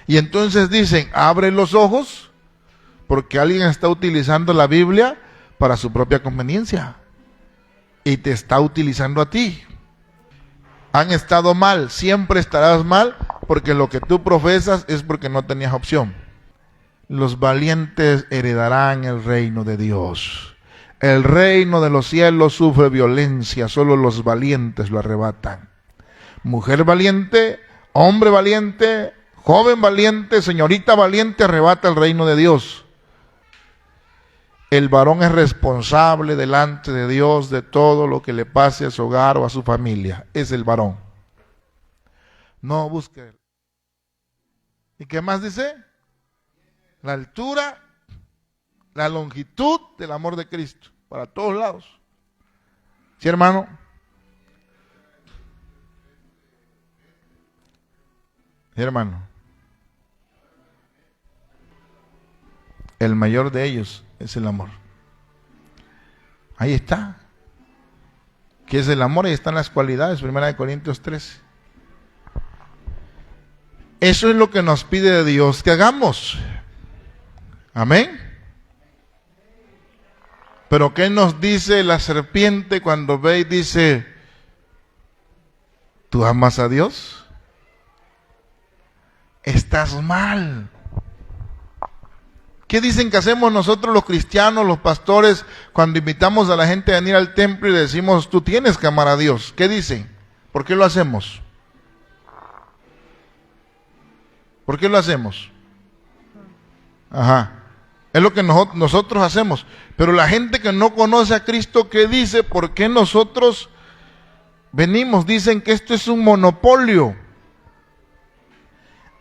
Y entonces dicen, abre los ojos, porque alguien está utilizando la Biblia para su propia conveniencia. Y te está utilizando a ti. Han estado mal, siempre estarás mal, porque lo que tú profesas es porque no tenías opción. Los valientes heredarán el reino de Dios. El reino de los cielos sufre violencia, solo los valientes lo arrebatan. Mujer valiente, hombre valiente, joven valiente, señorita valiente, arrebata el reino de Dios. El varón es responsable delante de Dios de todo lo que le pase a su hogar o a su familia. Es el varón. No busque. ¿Y qué más dice? La altura, la longitud del amor de Cristo, para todos lados. ¿Sí, hermano? ¿Sí, hermano? El mayor de ellos es el amor. Ahí está. ¿Qué es el amor? Ahí están las cualidades, 1 Corintios 13. Eso es lo que nos pide de Dios que hagamos. Amén. Pero ¿qué nos dice la serpiente cuando ve y dice, ¿tú amas a Dios? Estás mal. ¿Qué dicen que hacemos nosotros los cristianos, los pastores, cuando invitamos a la gente a venir al templo y le decimos, tú tienes que amar a Dios? ¿Qué dicen? ¿Por qué lo hacemos? ¿Por qué lo hacemos? Ajá. Es lo que nosotros hacemos. Pero la gente que no conoce a Cristo, ¿qué dice? ¿Por qué nosotros venimos? Dicen que esto es un monopolio.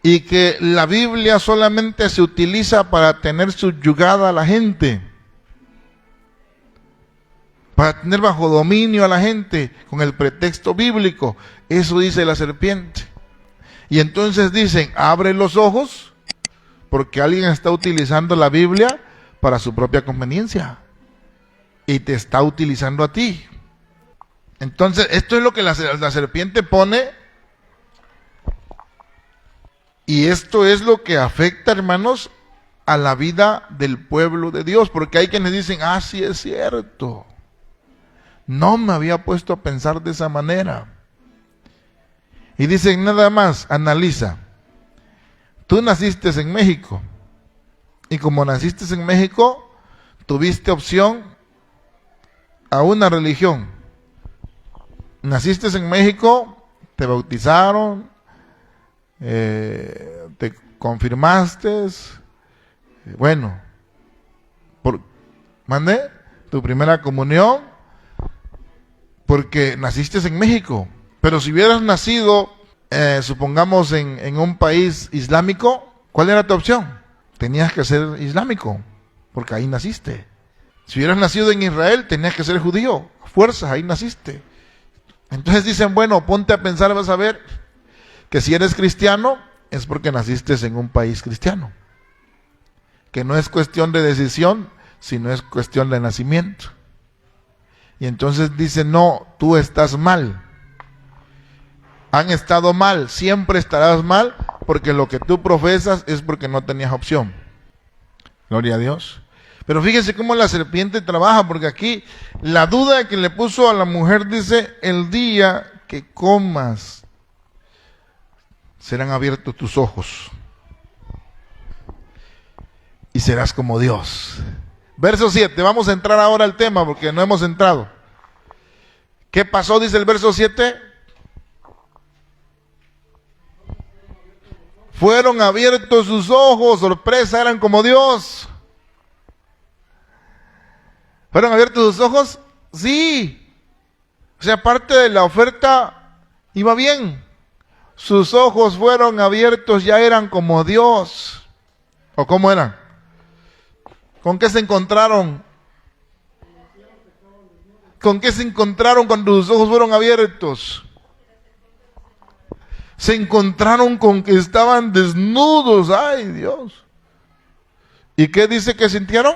Y que la Biblia solamente se utiliza para tener subyugada a la gente. Para tener bajo dominio a la gente con el pretexto bíblico. Eso dice la serpiente. Y entonces dicen, abre los ojos, porque alguien está utilizando la Biblia para su propia conveniencia. Y te está utilizando a ti. Entonces, esto es lo que la serpiente pone. Y esto es lo que afecta, hermanos, a la vida del pueblo de Dios. Porque hay quienes dicen, sí es cierto. No me había puesto a pensar de esa manera. Y dicen nada más, analiza. Tú naciste en México. Y como naciste en México, tuviste opción a una religión. Naciste en México, te bautizaron, te confirmaste, bueno, mandé tu primera comunión, porque naciste en México. Pero si hubieras nacido, supongamos en un país islámico, ¿cuál era tu opción? Tenías que ser islámico, porque ahí naciste. Si hubieras nacido en Israel, tenías que ser judío, fuerzas, ahí naciste. Entonces dicen, bueno, ponte a pensar, vas a ver que si eres cristiano, es porque naciste en un país cristiano. Que no es cuestión de decisión, sino es cuestión de nacimiento. Y entonces dicen, no, tú estás mal. Han estado mal, siempre estarás mal, porque lo que tú profesas es porque no tenías opción. Gloria a Dios. Pero fíjense cómo la serpiente trabaja, porque aquí la duda que le puso a la mujer dice, el día que comas, serán abiertos tus ojos y serás como Dios. Verso 7, vamos a entrar ahora al tema porque no hemos entrado. ¿Qué pasó? Dice el verso 7. Fueron abiertos sus ojos, sorpresa, eran como Dios. ¿Fueron abiertos sus ojos? Sí. O sea, parte de la oferta iba bien. Sus ojos fueron abiertos, ya eran como Dios. ¿O cómo eran? ¿Con qué se encontraron? ¿Con qué se encontraron cuando sus ojos fueron abiertos? Se encontraron con que estaban desnudos. ¡Ay, Dios! ¿Y qué dice que sintieron?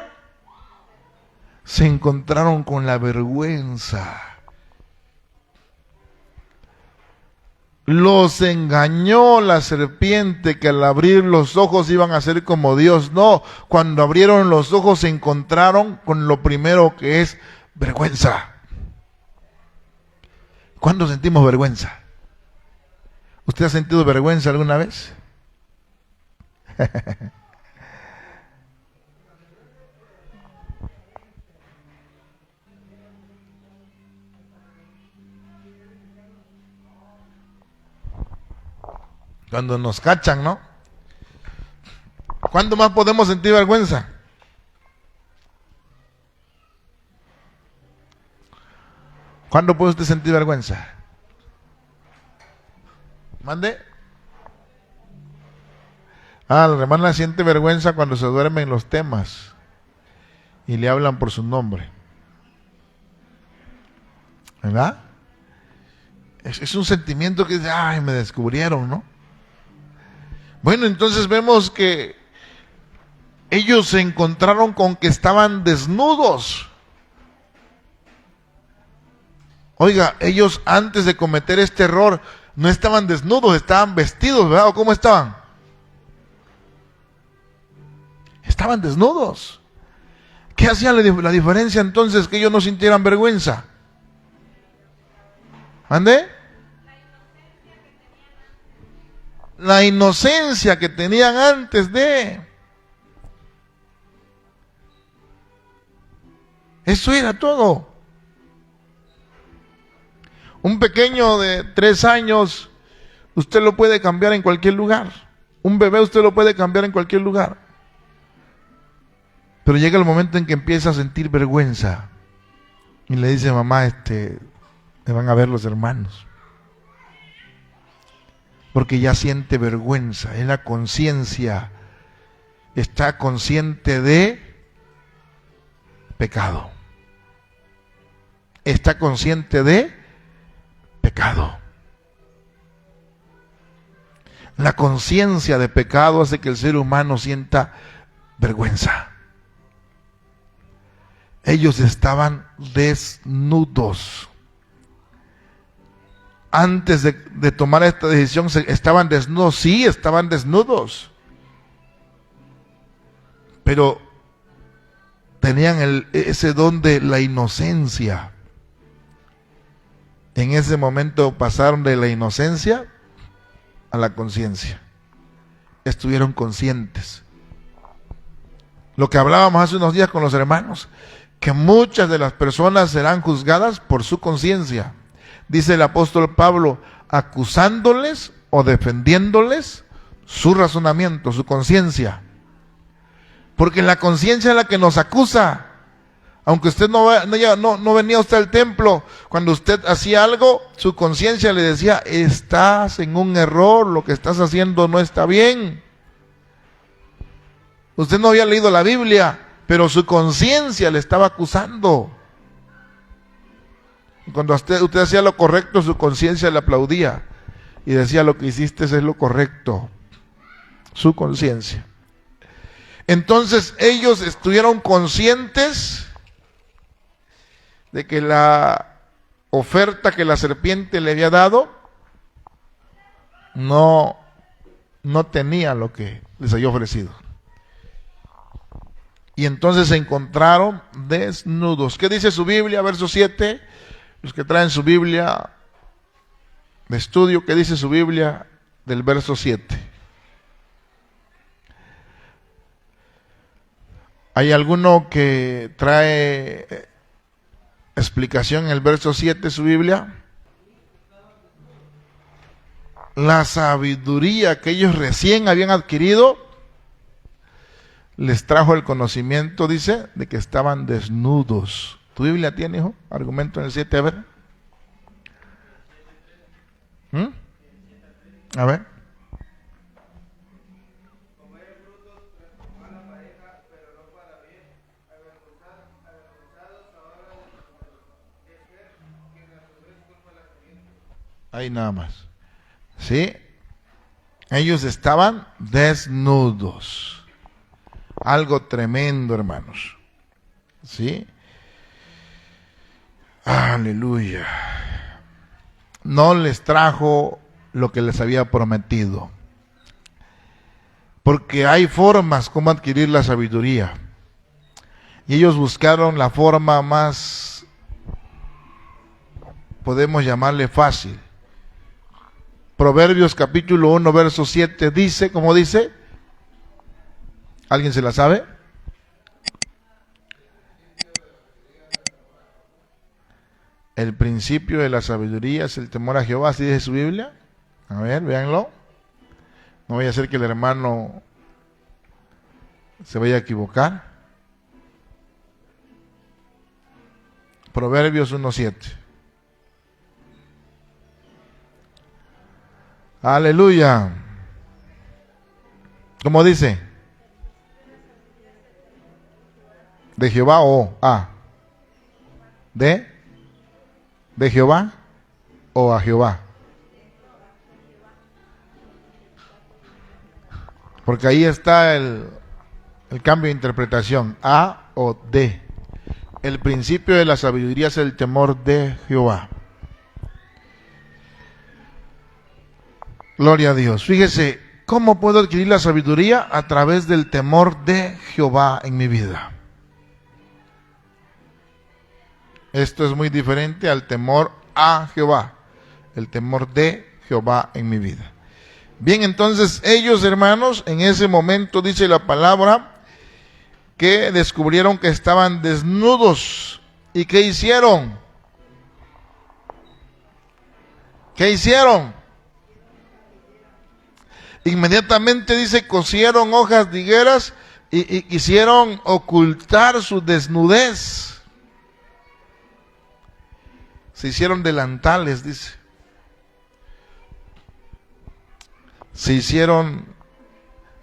Se encontraron con la vergüenza. Los engañó la serpiente que al abrir los ojos iban a ser como Dios. No, cuando abrieron los ojos se encontraron con lo primero que es vergüenza. ¿Cuándo sentimos vergüenza? ¿Usted ha sentido vergüenza alguna vez? Cuando nos cachan, ¿no? ¿Cuándo más podemos sentir vergüenza? ¿Cuándo puede usted sentir vergüenza? ¿Mande? La hermana siente vergüenza cuando se duerme en los temas y le hablan por su nombre. ¿Verdad? Es un sentimiento que dice, ay, me descubrieron, ¿no? Bueno, entonces vemos que ellos se encontraron con que estaban desnudos. Oiga, ellos antes de cometer este error no estaban desnudos, estaban vestidos, ¿verdad? ¿O cómo estaban? Estaban desnudos. ¿Qué hacía la diferencia entonces que ellos no sintieran vergüenza? ¿Ande? La inocencia que tenían antes de. Eso era todo. Un pequeño de 3 años, usted lo puede cambiar en cualquier lugar. Un bebé usted lo puede cambiar en cualquier lugar. Pero llega el momento en que empieza a sentir vergüenza. Y le dice, mamá, me van a ver los hermanos. Porque ya siente vergüenza, es la conciencia, está consciente de pecado. Está consciente de pecado. La conciencia de pecado hace que el ser humano sienta vergüenza. Ellos estaban desnudos. Antes de tomar esta decisión, estaban desnudos, sí, estaban desnudos. Pero tenían ese don de la inocencia. En ese momento pasaron de la inocencia a la conciencia. Estuvieron conscientes. Lo que hablábamos hace unos días con los hermanos, que muchas de las personas serán juzgadas por su conciencia. Dice el apóstol Pablo, acusándoles o defendiéndoles su razonamiento, su conciencia. Porque la conciencia es la que nos acusa. Aunque usted no venía usted al templo, cuando usted hacía algo, su conciencia le decía, estás en un error, lo que estás haciendo no está bien. Usted no había leído la Biblia, pero su conciencia le estaba acusando. Y cuando usted hacía lo correcto, su conciencia le aplaudía y decía, lo que hiciste es lo correcto. Su conciencia. Entonces ellos estuvieron conscientes de que la oferta que la serpiente le había dado no tenía lo que les había ofrecido. Y entonces se encontraron desnudos. ¿Qué dice su Biblia? Verso 7. Los que traen su Biblia de estudio, ¿qué dice su Biblia del verso 7? ¿Hay alguno que trae explicación en el verso 7 su Biblia? La sabiduría que ellos recién habían adquirido les trajo el conocimiento, dice, de que estaban desnudos. ¿Tu Biblia tiene, hijo? Argumento en el 7, a ver. A ver. Ahí nada más. ¿Sí? Ellos estaban desnudos. Algo tremendo, hermanos. ¿Sí? Aleluya. No les trajo lo que les había prometido. Porque hay formas como adquirir la sabiduría. Y ellos buscaron la forma más, podemos llamarle fácil. Proverbios capítulo 1, verso 7 dice, ¿cómo dice? ¿Alguien se la sabe? El principio de la sabiduría es el temor a Jehová, así dice su Biblia. A ver, véanlo. No vaya a ser que el hermano se vaya a equivocar. Proverbios 1:7. Aleluya. ¿Cómo dice? ¿De Jehová o a? ¿De Jehová o a Jehová? Porque ahí está el cambio de interpretación. A o de. El principio de la sabiduría es el temor de Jehová. Gloria a Dios. Fíjese, ¿cómo puedo adquirir la sabiduría? A través del temor de Jehová en mi vida. Esto es muy diferente al temor a Jehová. El temor de Jehová en mi vida. Bien, entonces ellos, hermanos, en ese momento dice la palabra que descubrieron que estaban desnudos. ¿Y qué hicieron? ¿Qué hicieron? Inmediatamente dice, cosieron hojas de higueras y quisieron ocultar su desnudez. Se hicieron delantales, dice. Se hicieron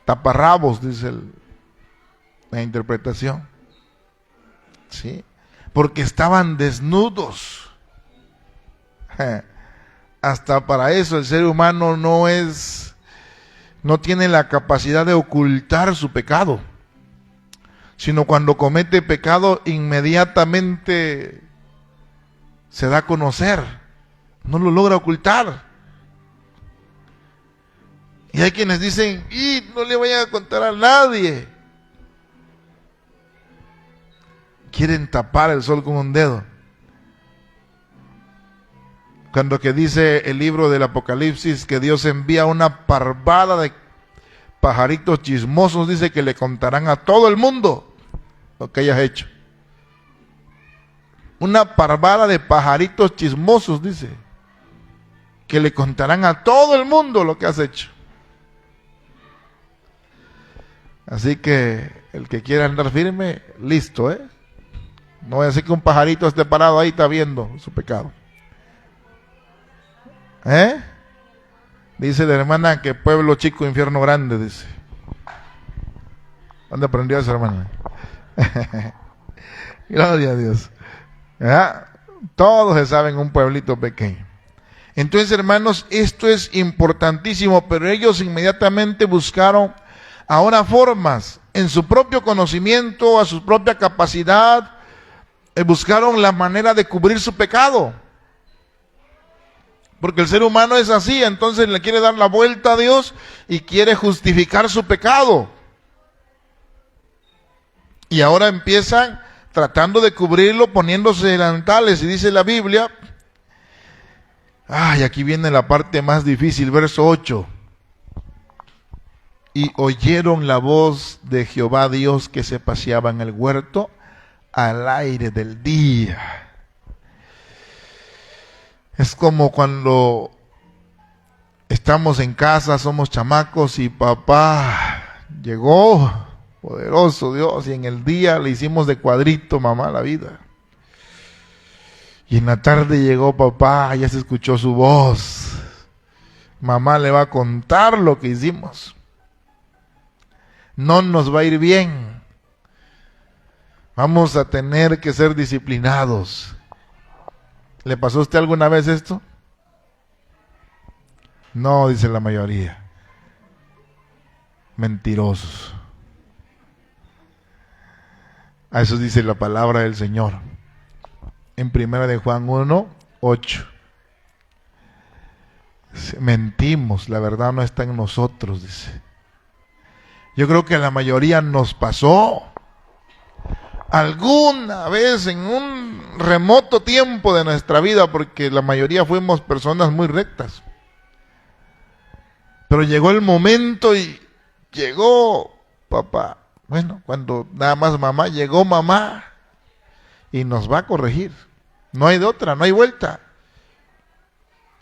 taparrabos, dice la interpretación. ¿Sí? Porque estaban desnudos. Hasta para eso el ser humano no tiene la capacidad de ocultar su pecado, sino cuando comete pecado inmediatamente se da a conocer, no lo logra ocultar. Y hay quienes dicen, y no le vayan a contar a nadie. Quieren tapar el sol con un dedo. Cuando que dice el libro del Apocalipsis que Dios envía una parvada de pajaritos chismosos, dice que le contarán a todo el mundo lo que hayas hecho. Una parvada de pajaritos chismosos, dice, que le contarán a todo el mundo lo que has hecho. Así que el que quiera andar firme, listo, No voy a decir que un pajarito esté parado ahí, está viendo su pecado. Dice la hermana que pueblo chico, infierno grande, dice. ¿Dónde aprendió esa hermana? Gloria a Dios. Todos se saben un pueblito pequeño. Entonces, hermanos, esto es importantísimo, pero ellos inmediatamente buscaron ahora formas en su propio conocimiento, a su propia capacidad, buscaron la manera de cubrir su pecado. Porque el ser humano es así, entonces le quiere dar la vuelta a Dios y quiere justificar su pecado. Y ahora empiezan tratando de cubrirlo poniéndose delantales. Y dice la Biblia, aquí viene la parte más difícil, verso 8. Y oyeron la voz de Jehová Dios que se paseaba en el huerto al aire del día. Es como cuando estamos en casa, somos chamacos y papá llegó, poderoso Dios, y en el día le hicimos de cuadrito mamá la vida. Y en la tarde llegó papá, ya se escuchó su voz. Mamá le va a contar lo que hicimos. No nos va a ir bien. Vamos a tener que ser disciplinados. ¿Le pasó a usted alguna vez esto? No, dice la mayoría. Mentirosos. A eso dice la palabra del Señor. En 1 de Juan 1, 8. Mentimos, la verdad no está en nosotros, dice. Yo creo que a la mayoría nos pasó alguna vez en un remoto tiempo de nuestra vida, porque la mayoría fuimos personas muy rectas. Pero llegó el momento y llegó papá. Bueno, cuando nada más mamá, llegó mamá y nos va a corregir. No hay de otra, no hay vuelta.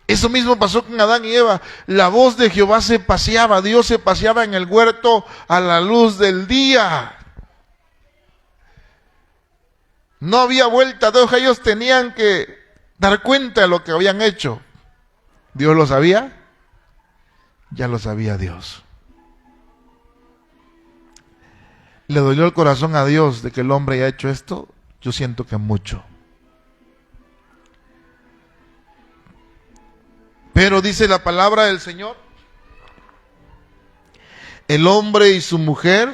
Eso mismo pasó con Adán y Eva. La voz de Jehová se paseaba, Dios se paseaba en el huerto a la luz del día. No había vuelta de hoja, ellos tenían que dar cuenta de lo que habían hecho. ¿Dios lo sabía? Ya lo sabía Dios. ¿Le dolió el corazón a Dios de que el hombre haya hecho esto? Yo siento que mucho. Pero dice la palabra del Señor, el hombre y su mujer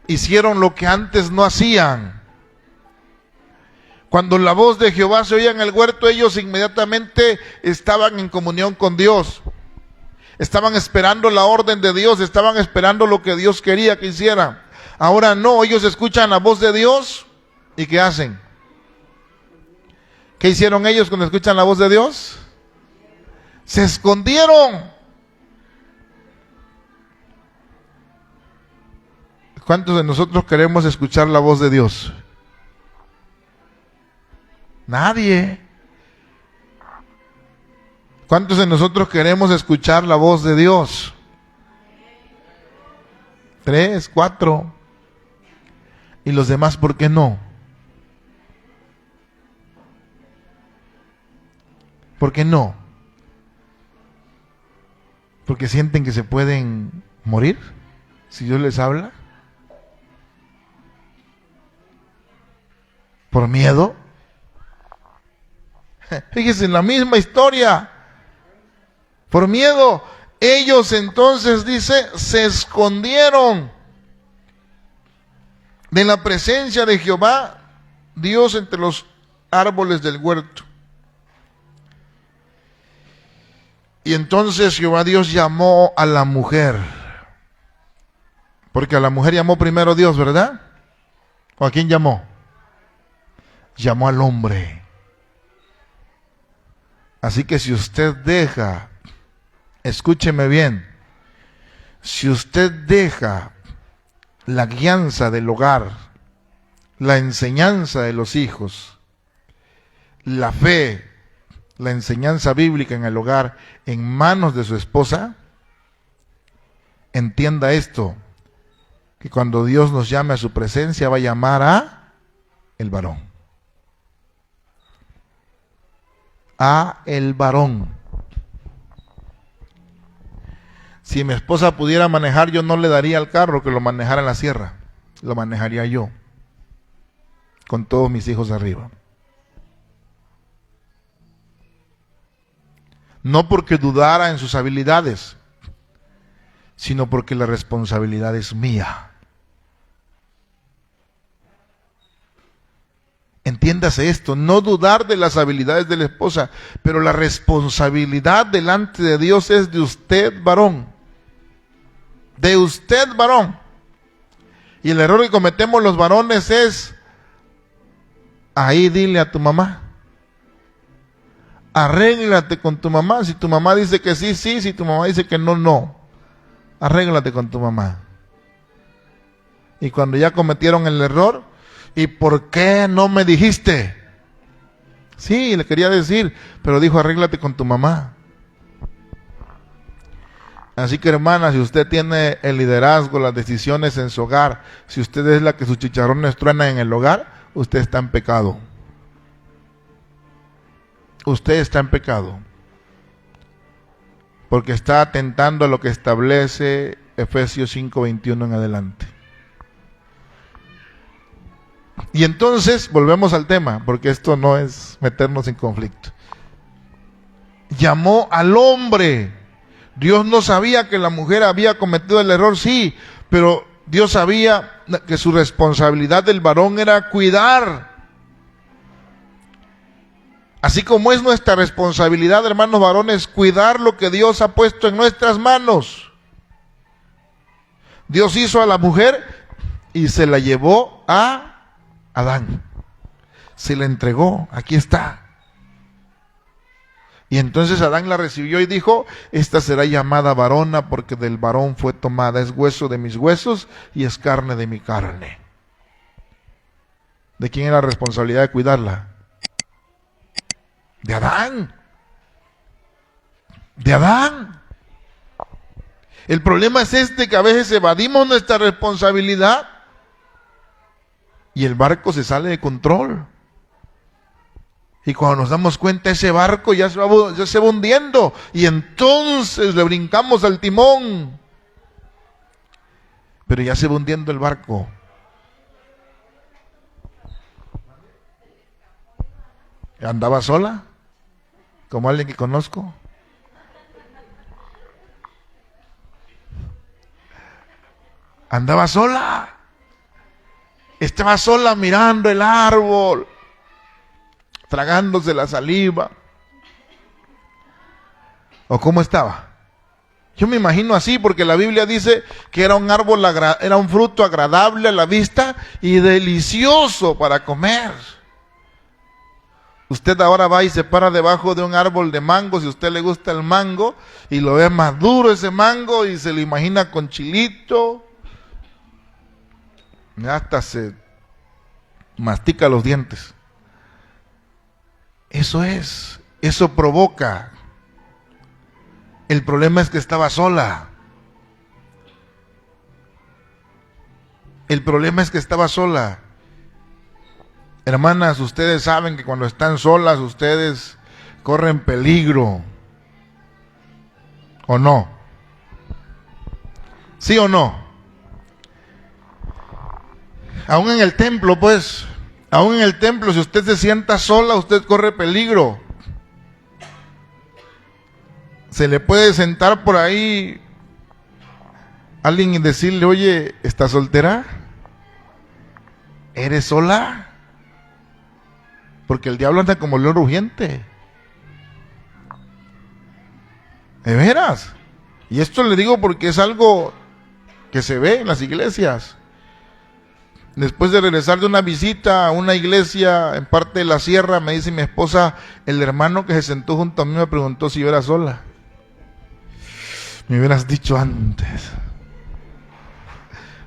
hicieron lo que antes no hacían. Cuando la voz de Jehová se oía en el huerto, ellos inmediatamente estaban en comunión con Dios. Estaban esperando la orden de Dios, estaban esperando lo que Dios quería que hicieran. Ahora no, ellos escuchan la voz de Dios y ¿qué hacen? ¿Qué hicieron ellos cuando escuchan la voz de Dios? Se escondieron. ¿Cuántos de nosotros queremos escuchar la voz de Dios? Nadie. ¿Cuántos de nosotros queremos escuchar la voz de Dios? 3, 4. ¿Y los demás por qué no? ¿Por qué no? ¿Porque sienten que se pueden morir si Dios les habla? ¿Por miedo? Fíjense en la misma historia. Por miedo. Ellos entonces, dice, se escondieron de la presencia de Jehová, Dios, entre los árboles del huerto. Y entonces Jehová Dios llamó a la mujer. Porque a la mujer llamó primero Dios, ¿verdad? ¿O a quién llamó? Llamó al hombre. Así que si usted deja, escúcheme bien, si usted deja la guianza del hogar, la enseñanza de los hijos, la fe, la enseñanza bíblica en el hogar en manos de su esposa, entienda esto, que cuando Dios nos llame a su presencia va a llamar a el varón. A el varón. Si mi esposa pudiera manejar, yo no le daría el carro que lo manejara en la sierra, lo manejaría yo, con todos mis hijos arriba. No porque dudara en sus habilidades, sino porque la responsabilidad es mía. Entiéndase esto, no dudar de las habilidades de la esposa, pero la responsabilidad delante de Dios es de usted, varón. De usted, varón. Y el error que cometemos los varones es, ahí dile a tu mamá. Arréglate con tu mamá. Si tu mamá dice que sí, sí. Si tu mamá dice que no, no. Arréglate con tu mamá. Y cuando ya cometieron el error, ¿y por qué no me dijiste? Sí, le quería decir, pero dijo arréglate con tu mamá. Así que hermana, si usted tiene el liderazgo, las decisiones en su hogar, si usted es la que sus chicharrones truenan en el hogar, usted está en pecado. Usted está en pecado. Porque está atentando a lo que establece Efesios 5:21 en adelante. Y entonces, volvemos al tema, porque esto no es meternos en conflicto. Llamó al hombre. Dios no sabía que la mujer había cometido el error, sí, pero Dios sabía que su responsabilidad del varón era cuidar Así como es nuestra responsabilidad, hermanos varones, cuidar lo que Dios ha puesto en nuestras manos. Dios hizo a la mujer y se la llevó a Adán. Se la entregó, aquí está. Y entonces Adán la recibió y dijo, esta será llamada varona porque del varón fue tomada, es hueso de mis huesos y es carne de mi carne. ¿De quién era la responsabilidad de cuidarla? De Adán. De Adán. El problema es que a veces evadimos nuestra responsabilidad y el barco se sale de control. Y cuando nos damos cuenta, ese barco ya se va hundiendo. Y entonces le brincamos al timón. Pero ya se va hundiendo el barco. ¿Andaba sola? ¿Como alguien que conozco? Andaba sola. Estaba sola mirando el árbol, tragándose la saliva. ¿O cómo estaba? Yo me imagino así, porque la Biblia dice que era un árbol, era un fruto agradable a la vista y delicioso para comer. Usted ahora va y se para debajo de un árbol de mango, si a usted le gusta el mango, y lo ve maduro ese mango y se lo imagina con chilito. Hasta se mastica los dientes. Eso provoca. El problema es que estaba sola. El problema es que estaba sola. Hermanas, ustedes saben que cuando están solas, ustedes corren peligro. ¿O no? ¿Sí o no? Aún en el templo, pues, aún en el templo, si usted se sienta sola, usted corre peligro. Se le puede sentar por ahí alguien y decirle, oye, ¿estás soltera? ¿Eres sola? Porque el diablo anda como león rugiente. ¿De veras? Y esto le digo porque es algo que se ve en las iglesias. Después de regresar de una visita a una iglesia en parte de la sierra, me dice mi esposa, el hermano que se sentó junto a mí me preguntó si yo era sola. Me hubieras dicho antes.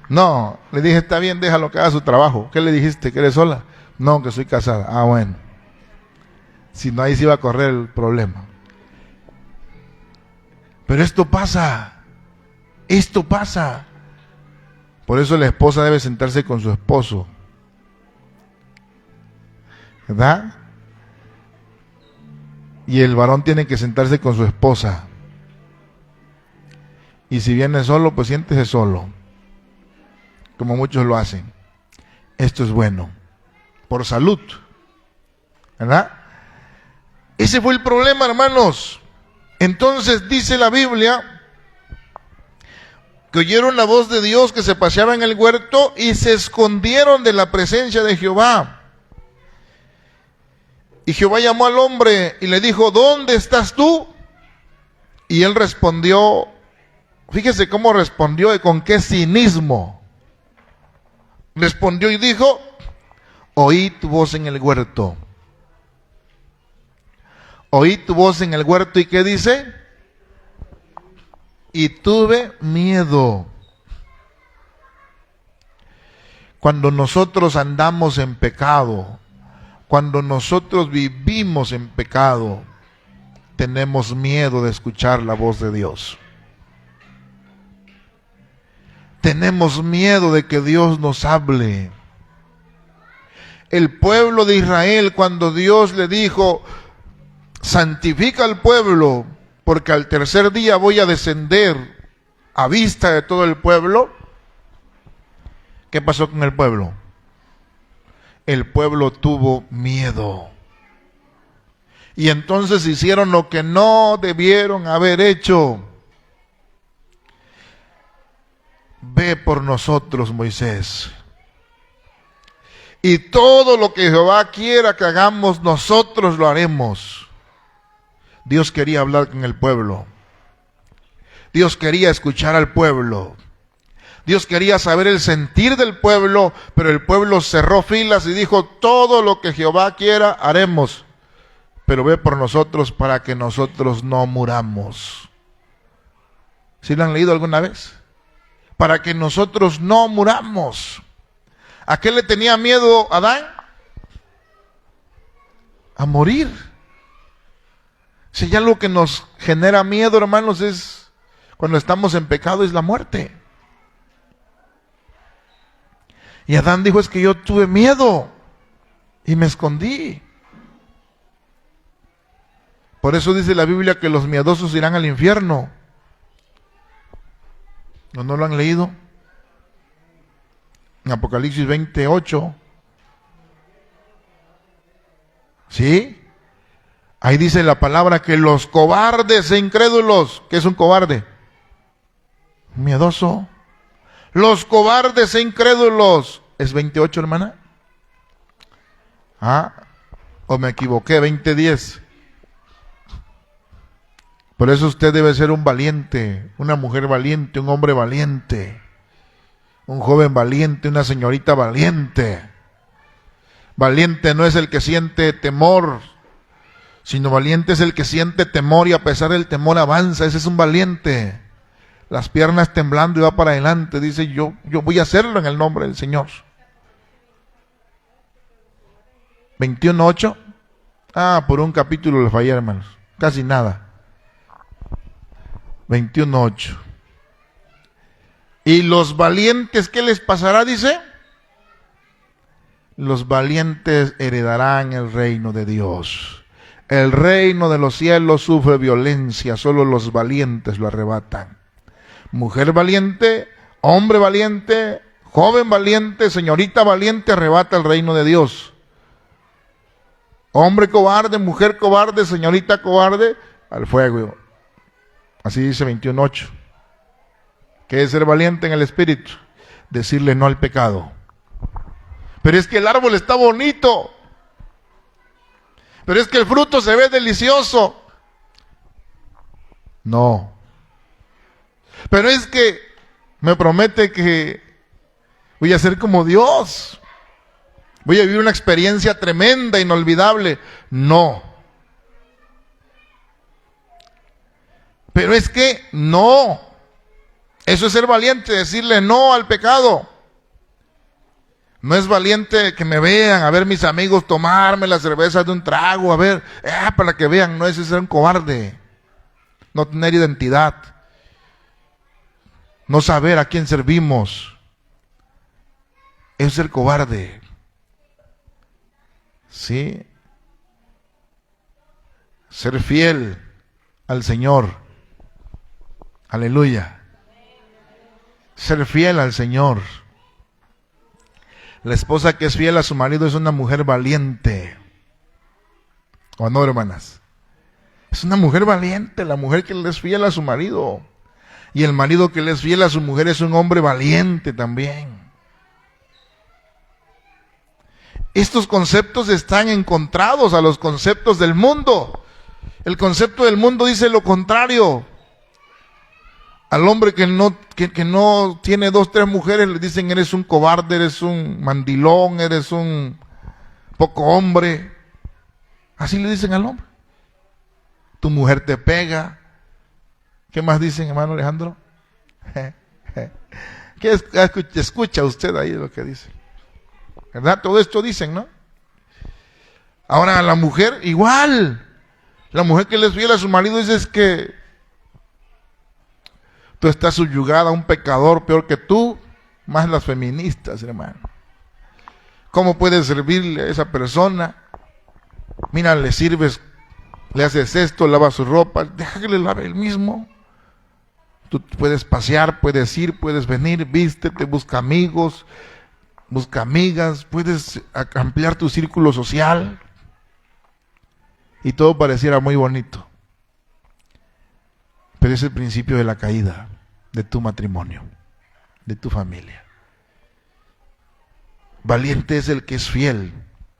No, le dije, está bien, déjalo que haga su trabajo. ¿Qué le dijiste? ¿Que eres sola? No, que soy casada. Ah, bueno. Si no, ahí sí iba a correr el problema. Pero esto pasa. Esto pasa. Por eso la esposa debe sentarse con su esposo. ¿Verdad? Y el varón tiene que sentarse con su esposa. Y si viene solo, pues siéntese solo. Como muchos lo hacen. Esto es bueno. Por salud. ¿Verdad? Ese fue el problema, hermanos. Entonces dice la Biblia que oyeron la voz de Dios que se paseaba en el huerto y se escondieron de la presencia de Jehová. Y Jehová llamó al hombre y le dijo, ¿dónde estás tú? Y él respondió, fíjese cómo respondió y con qué cinismo. Respondió y dijo, oí tu voz en el huerto. Oí tu voz en el huerto y ¿qué dice? Y tuve miedo. Cuando nosotros andamos en pecado, cuando nosotros vivimos en pecado, tenemos miedo de escuchar la voz de Dios. Tenemos miedo de que Dios nos hable. El pueblo de Israel, cuando Dios le dijo, santifica al pueblo, porque al tercer día voy a descender a vista de todo el pueblo. ¿Qué pasó con el pueblo? El pueblo tuvo miedo. Y entonces hicieron lo que no debieron haber hecho. Ve por nosotros, Moisés. Y todo lo que Jehová quiera que hagamos, nosotros lo haremos. Dios quería hablar con el pueblo. Dios quería escuchar al pueblo. Dios quería saber el sentir del pueblo, pero el pueblo cerró filas y dijo, todo lo que Jehová quiera haremos, pero ve por nosotros para que nosotros no muramos. ¿Sí lo han leído alguna vez? Para que nosotros no muramos. ¿A qué le tenía miedo Adán? A morir. Si ya lo que nos genera miedo, hermanos, es cuando estamos en pecado, es la muerte. Y Adán dijo, es que yo tuve miedo y me escondí. Por eso dice la Biblia que los miedosos irán al infierno. ¿No lo han leído? En Apocalipsis 28. ¿Sí? Ahí dice la palabra que los cobardes e incrédulos, ¿qué es un cobarde? Miedoso. Los cobardes e incrédulos, ¿es 28, hermana? ¿O me equivoqué? 20:10. Por eso usted debe ser un valiente, una mujer valiente, un hombre valiente, un joven valiente, una señorita valiente. Valiente no es el que siente temor, sino valiente es el que siente temor y a pesar del temor avanza. Ese es un valiente. Las piernas temblando y va para adelante. Dice, yo voy a hacerlo en el nombre del Señor. 21:8. Por un capítulo le fallé, hermanos. Casi nada. 21:8. Y los valientes, ¿qué les pasará? Dice, los valientes heredarán el reino de Dios. El reino de los cielos sufre violencia, solo los valientes lo arrebatan. Mujer valiente, hombre valiente, joven valiente, señorita valiente, arrebata el reino de Dios. Hombre cobarde, mujer cobarde, señorita cobarde, al fuego. Así dice 21:8. ¿Qué es ser valiente en el espíritu? Decirle no al pecado. Pero es que el árbol está bonito. Pero es que el fruto se ve delicioso. No. Pero es que me promete que voy a ser como Dios. Voy a vivir una experiencia tremenda, inolvidable. No. Pero es que no. Eso es ser valiente, decirle no al pecado. No es valiente que me vean, a ver mis amigos tomarme la cerveza de un trago, a ver, para que vean. No, eso es ser un cobarde. No tener identidad. No saber a quién servimos. Es ser cobarde. ¿Sí? Ser fiel al Señor. Aleluya. Ser fiel al Señor. La esposa que es fiel a su marido es una mujer valiente. ¿O no, hermanas? Es una mujer valiente, la mujer que le es fiel a su marido. Y el marido que le es fiel a su mujer es un hombre valiente también. Estos conceptos están encontrados a los conceptos del mundo. El concepto del mundo dice lo contrario. Al hombre que no tiene 2, 3 mujeres le dicen eres un cobarde, eres un mandilón, eres un poco hombre. Así le dicen al hombre. Tu mujer te pega. ¿Qué más dicen, hermano Alejandro? ¿Qué escucha usted ahí lo que dice? ¿Verdad? Todo esto dicen, ¿no? Ahora la mujer igual. La mujer que le es fiel a su marido dice es que tú estás subyugada a un pecador peor que tú, más las feministas, hermano. ¿Cómo puedes servirle a esa persona? Mira, le sirves, le haces esto, lavas su ropa, deja que le lave él mismo. Tú puedes pasear, puedes ir, puedes venir, vístete, busca amigos, busca amigas, puedes ampliar tu círculo social. Y todo pareciera muy bonito. Pero es el principio de la caída de tu matrimonio, de tu familia. Valiente es el que es fiel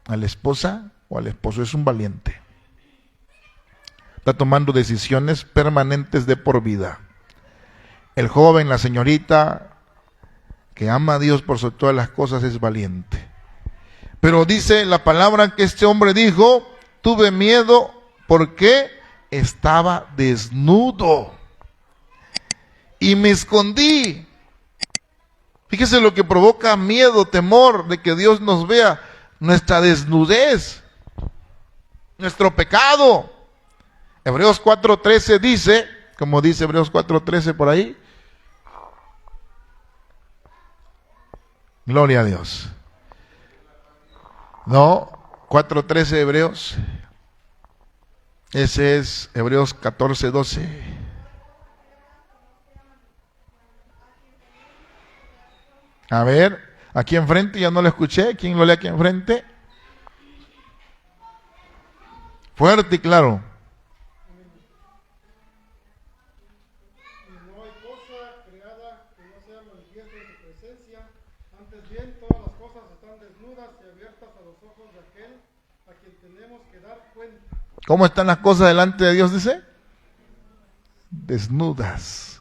a la esposa o al esposo, es un valiente. Está tomando decisiones permanentes de por vida. El joven, la señorita que ama a Dios por sobre todas las cosas es valiente. Pero dice la palabra que este hombre dijo: tuve miedo porque estaba desnudo y me escondí. Fíjese lo que provoca miedo, temor de que Dios nos vea: nuestra desnudez, nuestro pecado. Hebreos 4:13 dice, como dice Hebreos 4:13 por ahí. Gloria a Dios. No, 4:13 Hebreos. Ese es Hebreos 14:12. A ver, aquí enfrente, ya no lo escuché. ¿Quién lo lee aquí enfrente? Fuerte y claro. No hay cosa creada que no sea manifiesta en su presencia. Antes bien, todas las cosas están desnudas y abiertas a los ojos de aquel a quien tenemos que dar cuenta. ¿Cómo están las cosas delante de Dios, dice? Desnudas.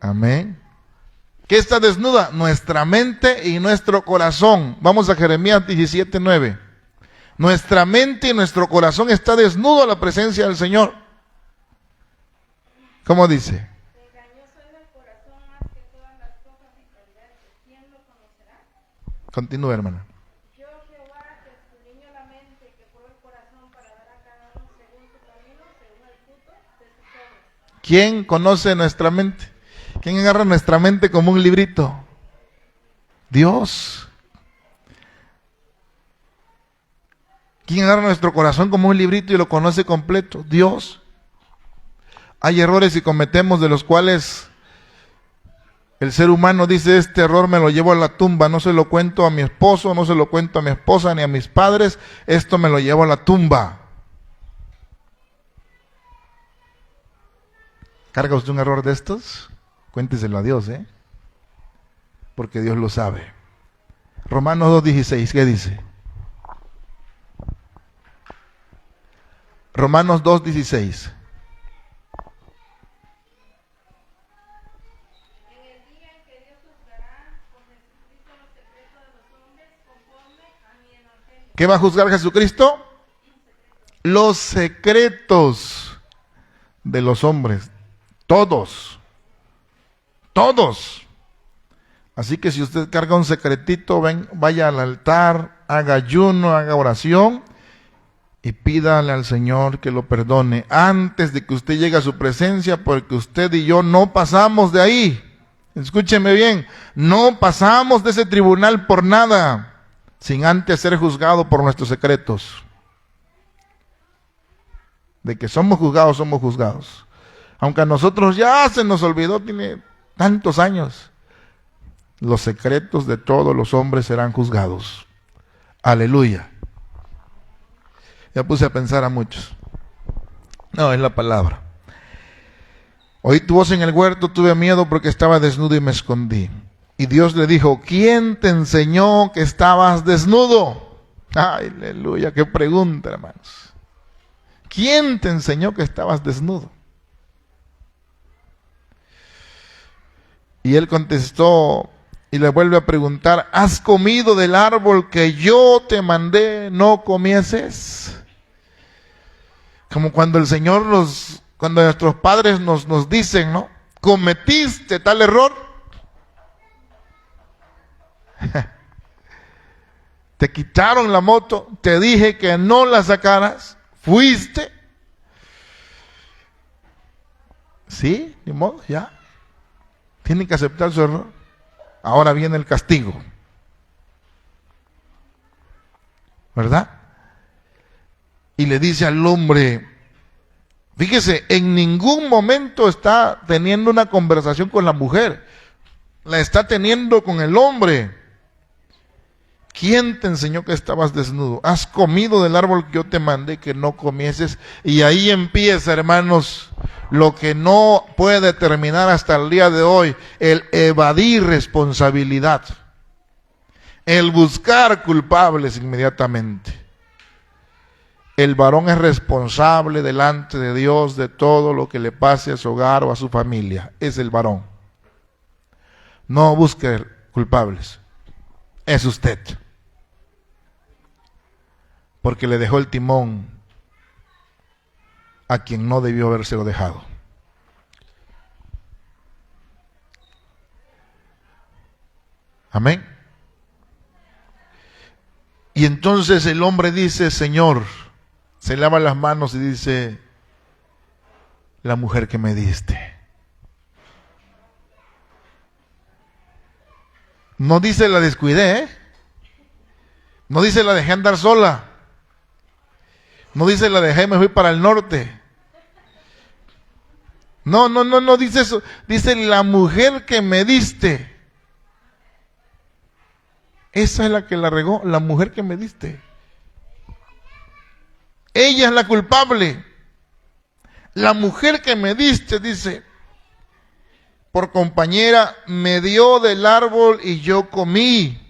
Amén. ¿Qué está desnuda? Nuestra mente y nuestro corazón. Vamos a Jeremías 17:9. Nuestra mente y nuestro corazón está desnudo a la presencia del Señor. ¿Cómo dice? Engañoso es el corazón más que todas las cosas y perverso. ¿Quién lo conocerá? Continúa, hermana. Yo, Jehová, que escudriño la mente, que pruebo el corazón para dar a cada uno según su camino, según el fruto de sus obras. ¿Quién conoce nuestra mente? ¿Quién agarra nuestra mente como un librito? Dios. ¿Quién agarra nuestro corazón como un librito y lo conoce completo? Dios. Hay errores y cometemos de los cuales el ser humano dice: este error me lo llevo a la tumba, no se lo cuento a mi esposo, no se lo cuento a mi esposa ni a mis padres, esto me lo llevo a la tumba. ¿Carga usted un error de estos? Cuénteselo a Dios, porque Dios lo sabe. Romanos 2:16, ¿qué dice? Romanos 2:16. En el día en que Dios juzgará con Jesucristo los secretos de los hombres conforme a mi evangelio. ¿Qué va a juzgar Jesucristo? Los secretos de los hombres. Todos. Todos. Así que si usted carga un secretito, vaya al altar, haga ayuno, haga oración y pídale al Señor que lo perdone antes de que usted llegue a su presencia, porque usted y yo no pasamos de ahí. Escúcheme bien, no pasamos de ese tribunal por nada, sin antes ser juzgado por nuestros secretos. De que somos juzgados, somos juzgados. Aunque a nosotros ya se nos olvidó, tiene tantos años. Los secretos de todos los hombres serán juzgados. Aleluya. Ya puse a pensar a muchos. No, es la palabra. Oí tu voz en el huerto, tuve miedo porque estaba desnudo y me escondí. Y Dios le dijo: ¿quién te enseñó que estabas desnudo? Ay, aleluya, qué pregunta, hermanos. ¿Quién te enseñó que estabas desnudo? Y él contestó y le vuelve a preguntar: ¿has comido del árbol que yo te mandé no comieses? Como cuando el Señor cuando nuestros padres nos dicen, ¿no? ¿Cometiste tal error? Te quitaron la moto, te dije que no la sacaras, fuiste. Sí, ni modo, ya. Tienen que aceptar su error. Ahora viene el castigo. ¿Verdad? Y le dice al hombre, fíjese, en ningún momento está teniendo una conversación con la mujer. La está teniendo con el hombre. ¿Quién te enseñó que estabas desnudo? ¿Has comido del árbol que yo te mandé que no comieses? Y ahí empieza, hermanos, lo que no puede terminar hasta el día de hoy, el evadir responsabilidad, el buscar culpables inmediatamente. El varón es responsable delante de Dios de todo lo que le pase a su hogar o a su familia. Es el varón. No busque culpables. Es usted. Porque le dejó el timón a quien no debió habérselo dejado. Amén. Y entonces el hombre dice, Señor, se lava las manos y dice, la mujer que me diste. No dice la descuidé, ¿eh? No dice la dejé andar sola. No dice la dejé, me fui para el norte. No dice eso. Dice la mujer que me diste. Esa es la que la regó, la mujer que me diste. Ella es la culpable. La mujer que me diste, dice, por compañera, me dio del árbol y yo comí.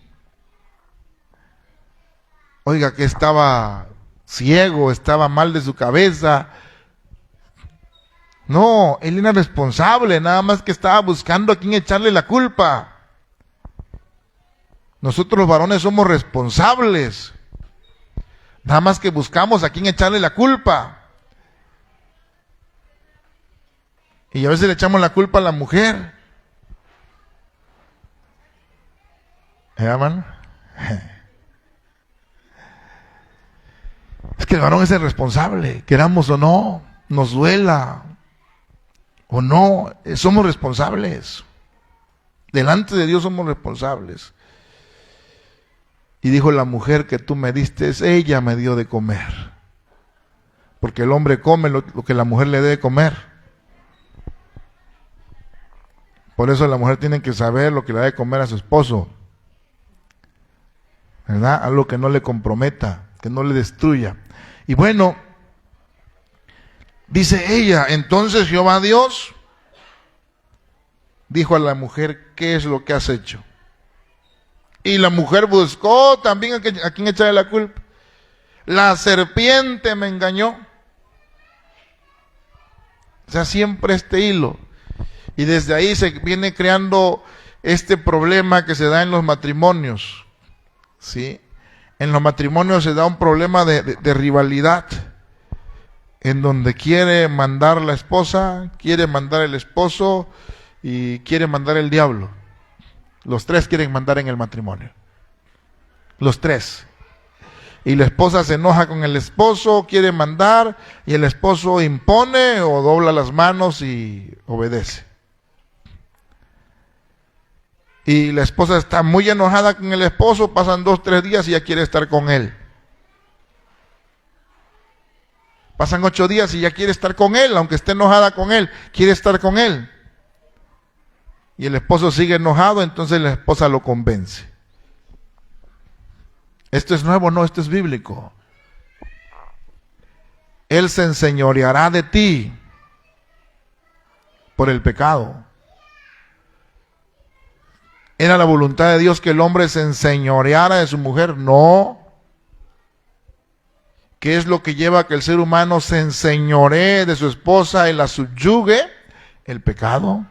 Oiga, que estaba ciego, estaba mal de su cabeza. No, él era responsable, nada más que estaba buscando a quién echarle la culpa. Nosotros los varones somos responsables. Nada más que buscamos a quién echarle la culpa. Y a veces le echamos la culpa a la mujer. ¿Hermano? Es que el varón es el responsable, queramos o no, nos duela o no, somos responsables. Delante de Dios somos responsables. Y dijo, la mujer que tú me diste, ella me dio de comer. Porque el hombre come lo que la mujer le dé de comer. Por eso la mujer tiene que saber lo que le da de comer a su esposo. ¿Verdad? Algo que no le comprometa, que no le destruya. Y bueno, dice ella, entonces Jehová Dios dijo a la mujer, ¿qué es lo que has hecho? Y la mujer buscó también a quien echarle la culpa. La serpiente me engañó. O sea, siempre este hilo. Y desde ahí se viene creando este problema que se da en los matrimonios. ¿Sí? En los matrimonios se da un problema de rivalidad. En donde quiere mandar la esposa, quiere mandar el esposo y quiere mandar el diablo. Los tres quieren mandar en el matrimonio. Los tres. Y la esposa se enoja con el esposo, quiere mandar, y el esposo impone o dobla las manos y obedece. Y la esposa está muy enojada con el esposo, pasan 2, 3 días y ya quiere estar con él. Pasan 8 días y ya quiere estar con él, aunque esté enojada con él, quiere estar con él. Y el esposo sigue enojado, entonces la esposa lo convence. Esto es nuevo, no, esto es bíblico. Él se enseñoreará de ti por el pecado. ¿Era la voluntad de Dios que el hombre se enseñoreara de su mujer? No. ¿Qué es lo que lleva a que el ser humano se enseñoree de su esposa y la subyugue? El pecado.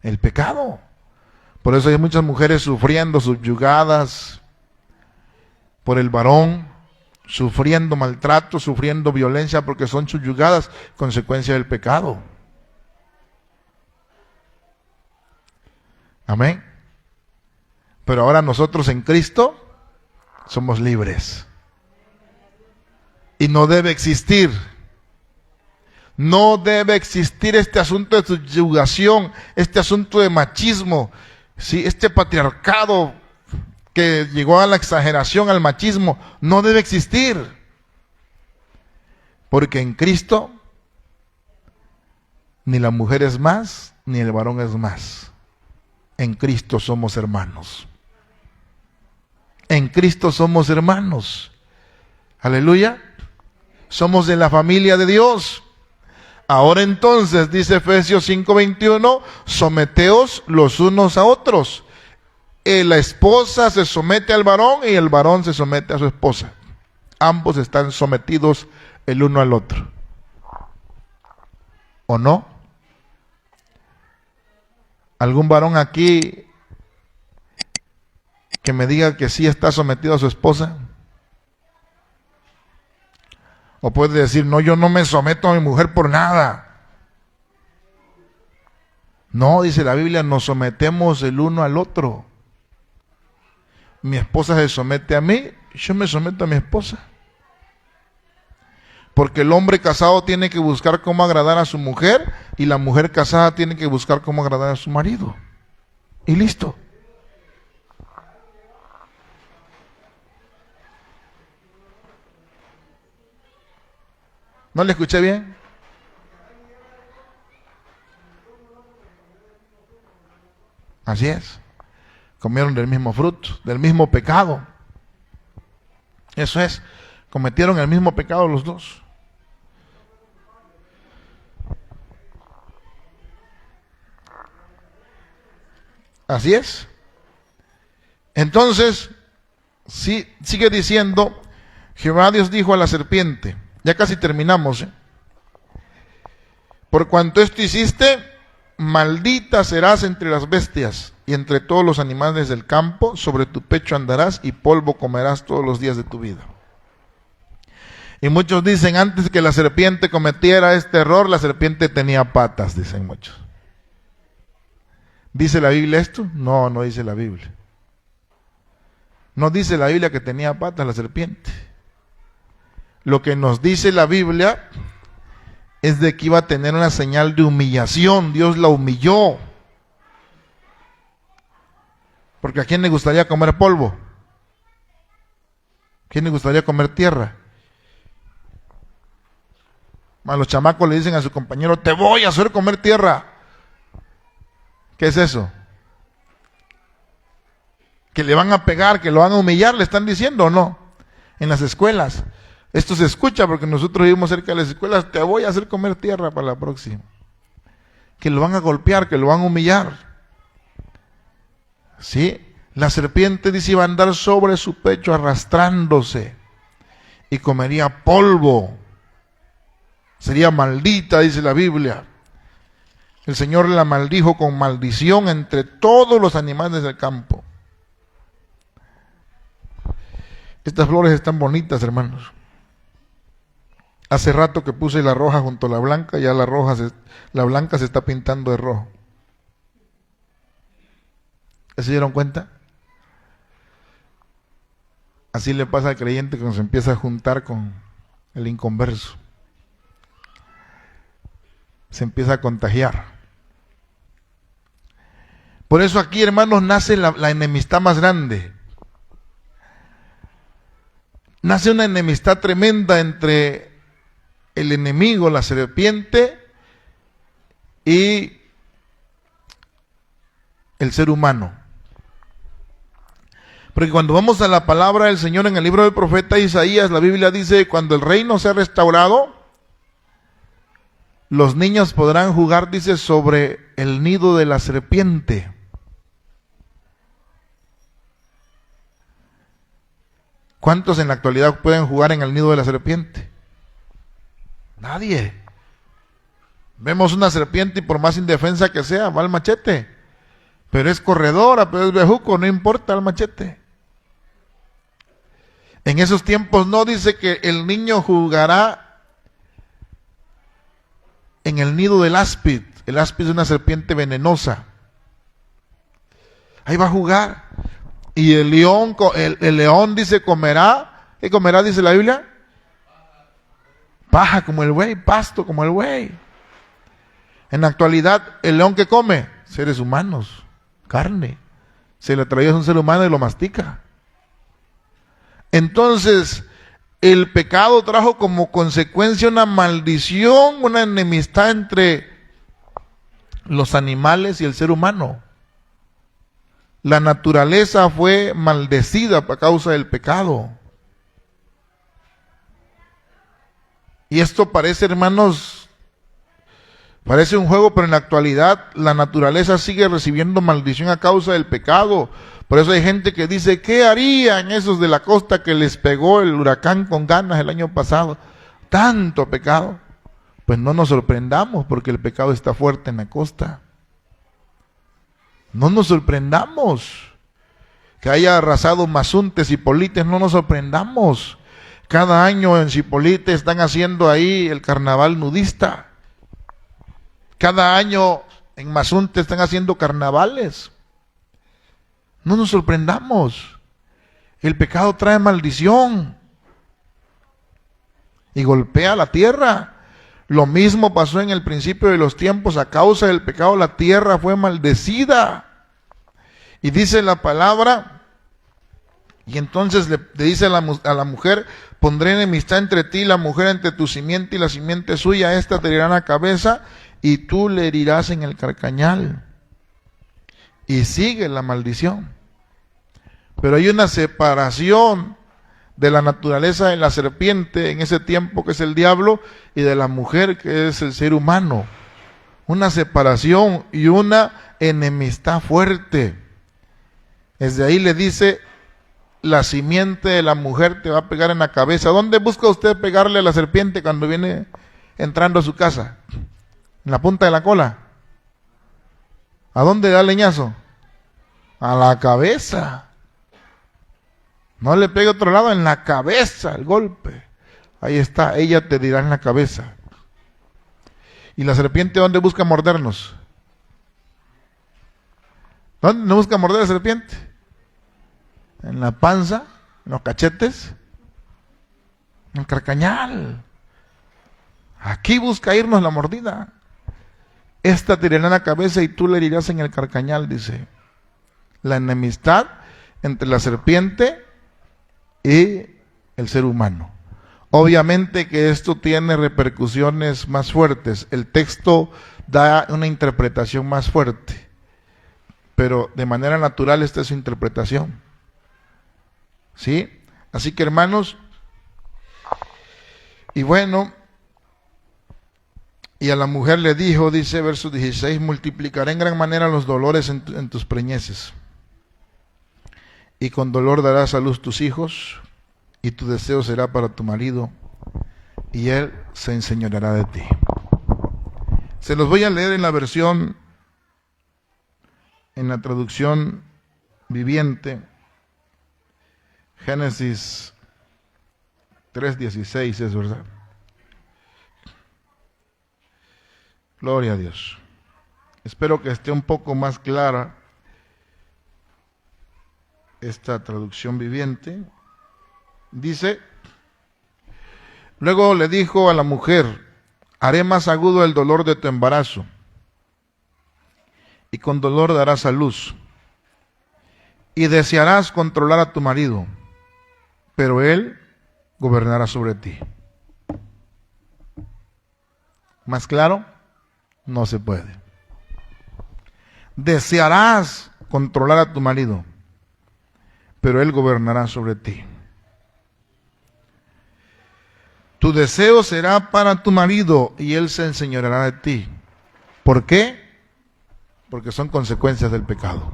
El pecado. Por eso hay muchas mujeres sufriendo, subyugadas por el varón, sufriendo maltrato, sufriendo violencia porque son subyugadas, consecuencia del pecado. Amén. Pero ahora nosotros en Cristo somos libres. Y no debe existir. No debe existir este asunto de subyugación, este asunto de machismo, ¿sí? Este patriarcado que llegó a la exageración, al machismo, no debe existir. Porque en Cristo ni la mujer es más, ni el varón es más. En Cristo somos hermanos. En Cristo somos hermanos. Aleluya. Somos de la familia de Dios. Ahora entonces, dice Efesios 5:21, someteos los unos a otros. La esposa se somete al varón y el varón se somete a su esposa. Ambos están sometidos el uno al otro. ¿O no? ¿Algún varón aquí que me diga que sí está sometido a su esposa? O puede decir, no, yo no me someto a mi mujer por nada. No, dice la Biblia, nos sometemos el uno al otro. Mi esposa se somete a mí, yo me someto a mi esposa. Porque el hombre casado tiene que buscar cómo agradar a su mujer y la mujer casada tiene que buscar cómo agradar a su marido. Y listo. ¿No le escuché bien? Así es. Comieron del mismo fruto, del mismo pecado. Eso es. Cometieron el mismo pecado los dos. Así es. Entonces, sí, sigue diciendo, Jehová Dios dijo a la serpiente, ya casi terminamos, por cuanto esto hiciste, maldita serás entre las bestias y entre todos los animales del campo, sobre tu pecho andarás y polvo comerás todos los días de tu vida. Y muchos dicen, antes que la serpiente cometiera este error, la serpiente tenía patas, dicen muchos. ¿Dice la Biblia esto? No, no dice la Biblia. No dice la Biblia que tenía patas la serpiente. Lo que nos dice la Biblia es de que iba a tener una señal de humillación. Dios la humilló. Porque ¿a quién le gustaría comer polvo? ¿A quién le gustaría comer tierra? A los chamacos le dicen a su compañero, te voy a hacer comer tierra. ¿Qué es eso? Que le van a pegar, que lo van a humillar, le están diciendo o no. En las escuelas. Esto se escucha porque nosotros vivimos cerca de las escuelas. Te voy a hacer comer tierra para la próxima. Que lo van a golpear, que lo van a humillar. ¿Sí? La serpiente dice iba a andar sobre su pecho arrastrándose y comería polvo. Sería maldita, dice la Biblia. El Señor la maldijo con maldición entre todos los animales del campo. Estas flores están bonitas, hermanos. Hace rato que puse la roja junto a la blanca, ya la blanca se está pintando de rojo. ¿Se dieron cuenta? Así le pasa al creyente cuando se empieza a juntar con el inconverso. Se empieza a contagiar. Por eso aquí, hermanos, nace la enemistad más grande. Nace una enemistad tremenda entre el enemigo, la serpiente, y el ser humano. Porque cuando vamos a la palabra del Señor en el libro del profeta Isaías, la Biblia dice, cuando el reino sea restaurado, los niños podrán jugar, dice, sobre el nido de la serpiente. ¿Cuántos en la actualidad pueden jugar en el nido de la serpiente? Nadie. Vemos una serpiente y por más indefensa que sea, va al machete. Pero es corredora, pero es bejuco, no importa el machete. En esos tiempos no dice que el niño jugará en el nido del áspid. El áspid es una serpiente venenosa. Ahí va a jugar. Y el león dice comerá. ¿Qué comerá, dice la Biblia? Paja como el buey, pasto como el buey. En la actualidad, ¿el león que come? Seres humanos, carne. Se le trae a un ser humano y lo mastica. Entonces, el pecado trajo como consecuencia una maldición, una enemistad entre los animales y el ser humano. La naturaleza fue maldecida a causa del pecado. Y esto parece, hermanos, parece un juego, pero en la actualidad la naturaleza sigue recibiendo maldición a causa del pecado. Por eso hay gente que dice, ¿qué harían esos de la costa que les pegó el huracán con ganas el año pasado? Tanto pecado. Pues no nos sorprendamos, porque el pecado está fuerte en la costa. No nos sorprendamos que haya arrasado Mazunte, Zipolite, no nos sorprendamos. Cada año en Zipolite están haciendo ahí el carnaval nudista. Cada año en Mazunte están haciendo carnavales. No nos sorprendamos. El pecado trae maldición y golpea la tierra. Lo mismo pasó en el principio de los tiempos. A causa del pecado la tierra fue maldecida. Y dice la palabra, y entonces le dice a la mujer, pondré enemistad entre ti y la mujer, entre tu simiente y la simiente suya, esta te herirá en la cabeza y tú le herirás en el carcañal. Y sigue la maldición. Pero hay una separación de la naturaleza de la serpiente en ese tiempo, que es el diablo, y de la mujer, que es el ser humano. Una separación y una enemistad fuerte. Desde ahí le dice, la simiente de la mujer te va a pegar en la cabeza. ¿Dónde busca usted pegarle a la serpiente cuando viene entrando a su casa? ¿En la punta de la cola? ¿A dónde da leñazo? A la cabeza. No le pegue a otro lado, en la cabeza el golpe. Ahí está, ella te dirá en la cabeza. ¿Y la serpiente dónde busca mordernos? ¿Dónde no busca morder la serpiente? En la panza, en los cachetes, en el carcañal. Aquí busca irnos la mordida. Esta te herirá en la cabeza y tú le herirás en el carcañal, dice. La enemistad entre la serpiente y el ser humano. Obviamente que esto tiene repercusiones más fuertes. El texto da una interpretación más fuerte, pero de manera natural esta es su interpretación. ¿Sí? Así que, hermanos, y bueno, y a la mujer le dijo, dice verso 16, multiplicaré en gran manera los dolores en tus preñeces, y con dolor darás a luz tus hijos, y tu deseo será para tu marido, y él se enseñoreará de ti. Se los voy a leer en la versión, en la traducción viviente, Génesis 3:16, es verdad. Gloria a Dios. Espero que esté un poco más clara esta traducción viviente. Dice, luego le dijo a la mujer, haré más agudo el dolor de tu embarazo, y con dolor darás a luz, y desearás controlar a tu marido, pero él gobernará sobre ti. ¿Más claro? No se puede. Desearás controlar a tu marido, pero él gobernará sobre ti. Tu deseo será para tu marido y él se enseñoreará de ti. ¿Por qué? Porque son consecuencias del pecado.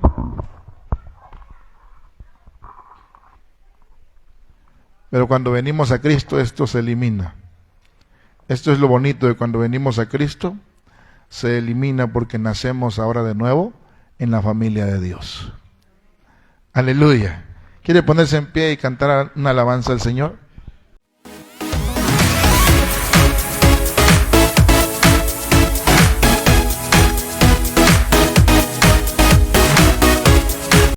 Pero cuando venimos a Cristo esto se elimina. Esto es lo bonito de cuando venimos a Cristo, se elimina porque nacemos ahora de nuevo en la familia de Dios. Aleluya. ¿Quiere ponerse en pie y cantar una alabanza al Señor?